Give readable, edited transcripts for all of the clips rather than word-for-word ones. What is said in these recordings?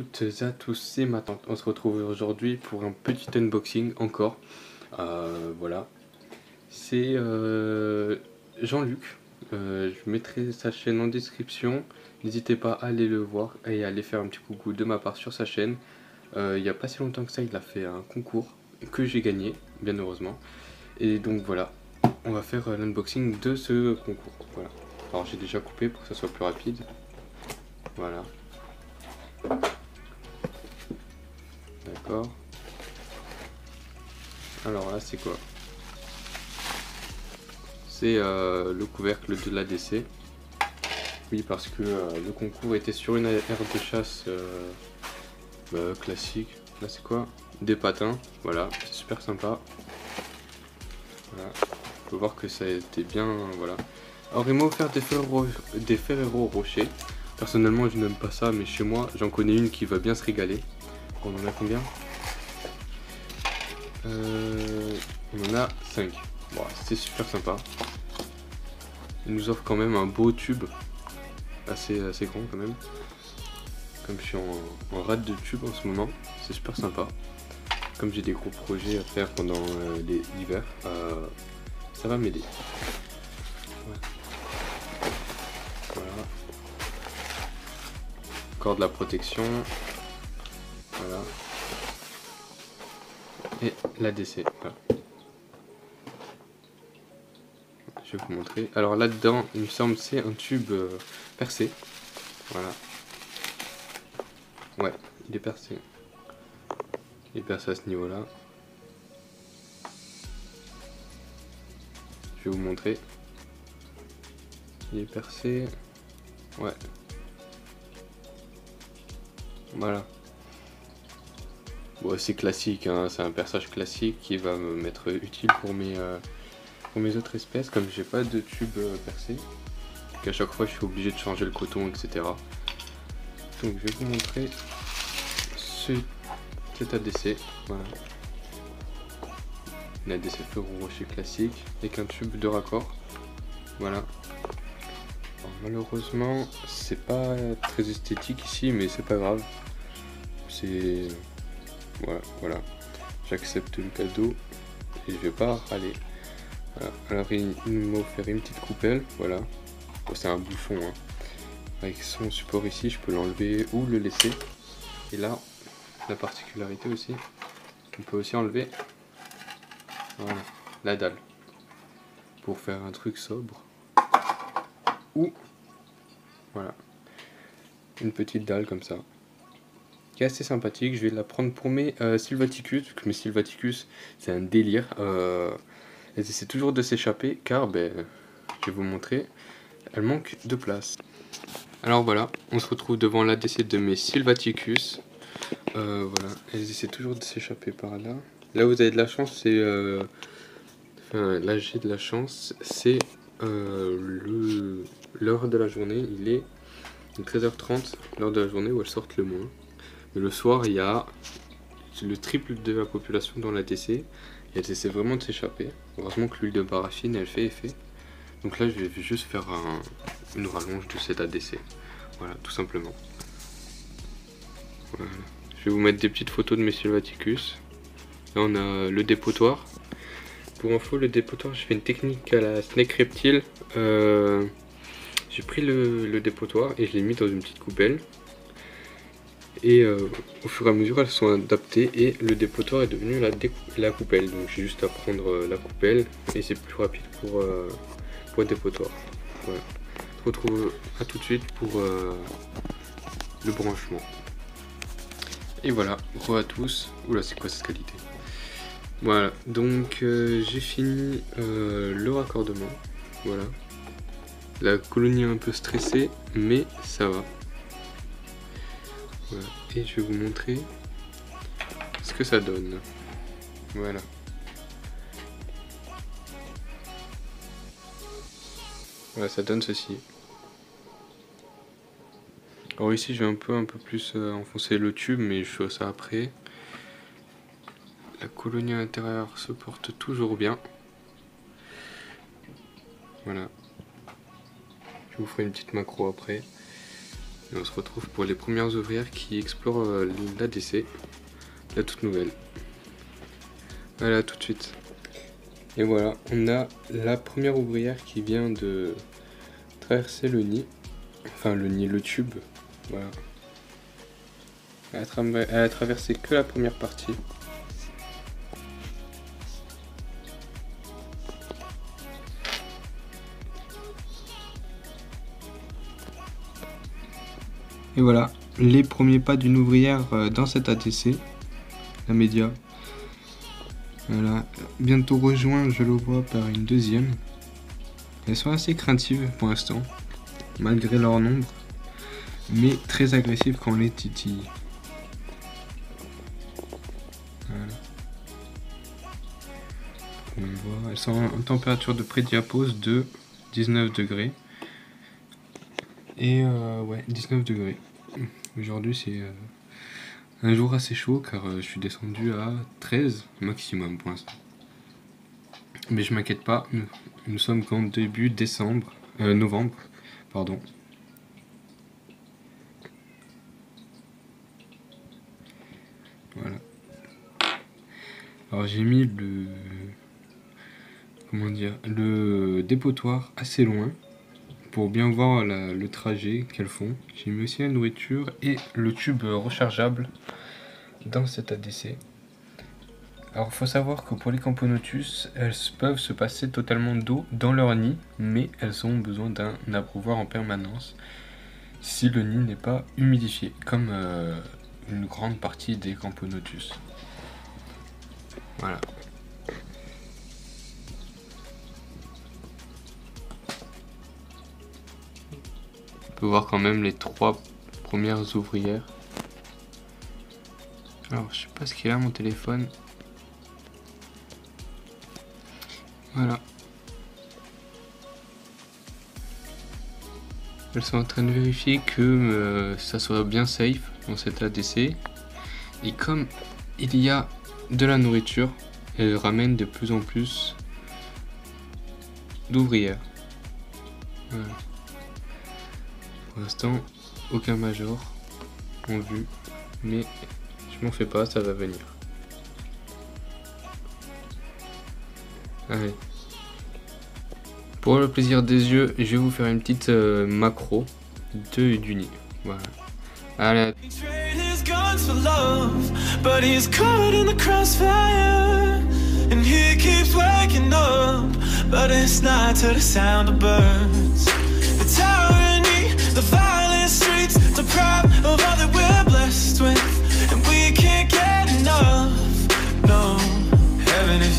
toutes et à tous, c'est ma tante. On se retrouve aujourd'hui pour un petit unboxing encore. Voilà. C'est Jean-Luc. Je mettrai sa chaîne en description. N'hésitez pas à aller le voir et à aller faire un petit coucou de ma part sur sa chaîne. Il n'y a pas si longtemps que ça, il a fait un concours que j'ai gagné, bien heureusement. Et donc voilà, on va faire l'unboxing de ce concours. Voilà. Alors j'ai déjà coupé pour que ça soit plus rapide. Voilà. D'accord. Alors là, c'est quoi? C'est le couvercle de l'ADC. Oui, parce que le concours était sur une aire de chasse classique. Là, c'est quoi? Des patins. Voilà, c'est super sympa. Voilà. On peut voir que ça a été bien. Voilà. Alors, il m'a offert des Ferrero Rocher. Personnellement, je n'aime pas ça, mais chez moi, j'en connais une qui va bien se régaler. On en a combien? On en a 5. Bon, c'est super sympa. Il nous offre quand même un beau tube. Assez grand quand même. Comme je suis en rate de tube en ce moment, c'est super sympa. Comme j'ai des gros projets à faire pendant l'hiver, ça va m'aider. Ouais. Voilà. Encore de la protection. Voilà. Et l'ADC. Voilà. Je vais vous montrer. Alors là-dedans, il me semble c'est un tube percé. Voilà. Ouais, il est percé. Il est percé à ce niveau-là. Je vais vous montrer. Il est percé. Ouais. Voilà. Bon, c'est classique, hein. C'est un perçage classique qui va me mettre utile pour mes autres espèces, comme j'ai pas de tube percé. Donc à chaque fois, je suis obligé de changer le coton, etc. Donc je vais vous montrer cet ADC. Voilà. Une ADC Ferrero Rocher classique avec un tube de raccord. Voilà. Alors, malheureusement, c'est pas très esthétique ici, mais c'est pas grave. C'est voilà. J'accepte le cadeau et je vais pas râler. Voilà. Alors il m'a offert une petite coupelle, voilà. Bon, c'est un bouchon, hein. Avec son support ici, je peux l'enlever ou le laisser. Et là, la particularité aussi, on peut aussi enlever, voilà, la dalle pour faire un truc sobre. Ou voilà, une petite dalle comme ça, qui est assez sympathique. Je vais la prendre pour mes Sylvaticus, parce que mes Sylvaticus, c'est un délire. Elles essaient toujours de s'échapper, car, je vais vous montrer, elles manquent de place. Alors voilà, on se retrouve devant l'ADC de mes Sylvaticus. Voilà, elles essaient toujours de s'échapper par là. Là où vous avez de la chance, c'est... là j'ai de la chance, c'est l'heure de la journée, il est 13h30, l'heure de la journée où elles sortent le moins. Mais le soir, il y a le triple de la population dans l'ADC, et elles essaient vraiment de s'échapper. Heureusement que l'huile de paraffine, elle fait effet. Donc là, je vais juste faire une rallonge de cet ADC. Voilà, tout simplement. Voilà. Je vais vous mettre des petites photos de mes Sylvaticus. Là, on a le dépotoir. Pour info, le dépotoir, je fais une technique à la Snake Reptile. J'ai pris le dépotoir et je l'ai mis dans une petite coupelle. Et au fur et à mesure, elles sont adaptées et le dépotoir est devenu la coupelle. Donc j'ai juste à prendre la coupelle et c'est plus rapide pour le dépotoir. Voilà. On se retrouve à tout de suite pour le branchement. Et voilà, gros à tous. Oula, c'est quoi cette qualité? Voilà, donc j'ai fini le raccordement. Voilà. La colonie est un peu stressée, mais ça va. Voilà. Et je vais vous montrer ce que ça donne. Voilà. Voilà, ça donne ceci. Alors ici, je vais un peu plus enfoncer le tube, mais je fais ça après. La colonie à l'intérieur se porte toujours bien. Voilà. Je vous ferai une petite macro après. Et on se retrouve pour les premières ouvrières qui explorent l'ADC, la toute nouvelle. Voilà, tout de suite. Et voilà, on a la première ouvrière qui vient de traverser le nid. Enfin, le tube. Voilà. Elle a traversé que la première partie. Et voilà, les premiers pas d'une ouvrière dans cette ADC, la média. Voilà, bientôt rejoint, je le vois, par une deuxième. Elles sont assez craintives pour l'instant, malgré leur nombre, mais très agressives quand on les titille. Voilà. On voit, elles sont en température de pré-diapose de 19 degrés. Et ouais, 19 degrés. Aujourd'hui c'est un jour assez chaud car je suis descendu à 13 maximum pour l'instant. Mais je m'inquiète pas, nous sommes qu'en début novembre, pardon. Voilà. Alors j'ai mis le dépotoir assez loin pour bien voir le trajet qu'elles font. J'ai mis aussi la nourriture et le tube rechargeable dans cette ADC. Alors il faut savoir que pour les Camponotus, elles peuvent se passer totalement d'eau dans leur nid, mais elles ont besoin d'un abreuvoir en permanence si le nid n'est pas humidifié, comme une grande partie des Camponotus. Voilà. On peut voir quand même les 3 premières ouvrières. Alors je sais pas ce qu'il a mon téléphone. Voilà. Elles sont en train de vérifier que ça soit bien safe dans cette ADC. Et comme il y a de la nourriture, elles ramènent de plus en plus d'ouvrières. Voilà. Pour l'instant, aucun major en vue, mais je m'en fais pas, ça va venir. Allez. Pour le plaisir des yeux, je vais vous faire une petite macro du nid. Voilà. Allez.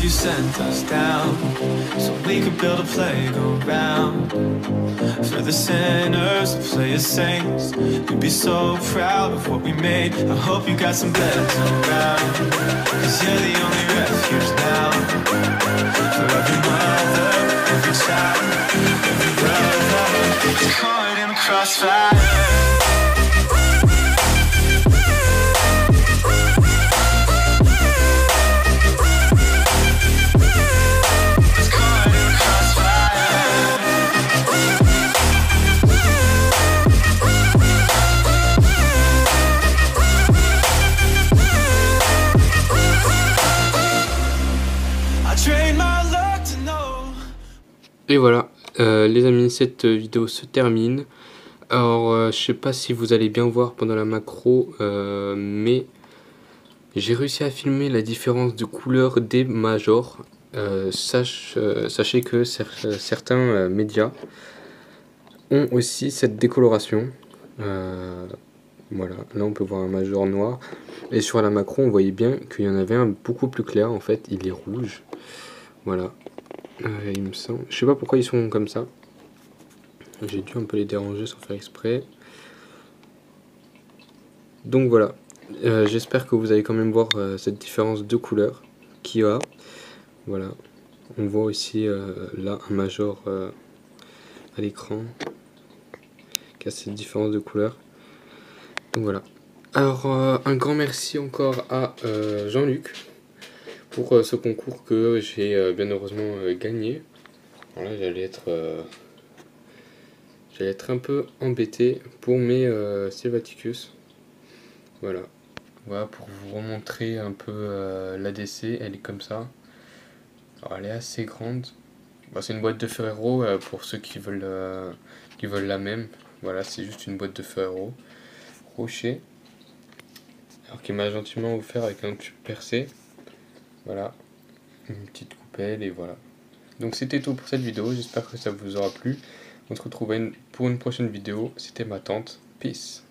You sent us down so we could build a playground for the sinners to play as saints. You'd be so proud of what we made. I hope you got some beds around, 'cause you're the only refuge now for every mother, every child, every brother caught in the crossfire. Et voilà, les amis, cette vidéo se termine. Alors, je sais pas si vous allez bien voir pendant la macro, mais j'ai réussi à filmer la différence de couleur des majors. Sachez que certains médias ont aussi cette décoloration. Voilà, là on peut voir un major noir. Et sur la macro, on voyait bien qu'il y en avait un beaucoup plus clair. En fait, il est rouge. Voilà. Il me semble. Je sais pas pourquoi ils sont comme ça. J'ai dû un peu les déranger sans faire exprès. Donc voilà. J'espère que vous allez quand même voir cette différence de couleur qu'il y a. Voilà. On voit aussi là un major à l'écran qui a cette différence de couleur. Donc voilà. Alors un grand merci encore à Jean-Luc pour ce concours que j'ai bien heureusement gagné. Voilà, j'allais être un peu embêté pour mes Sylvaticus. Voilà. Voilà pour vous remontrer un peu l'ADC, elle est comme ça. Alors elle est assez grande. Bon, c'est une boîte de Ferrero pour ceux qui veulent la même. Voilà, c'est juste une boîte de Ferrero. Rocher. Alors qu'il m'a gentiment offert avec un tube percé. Voilà. Une petite coupelle et voilà. Donc c'était tout pour cette vidéo, j'espère que ça vous aura plu. On se retrouve pour une prochaine vidéo. C'était ma tante. Peace.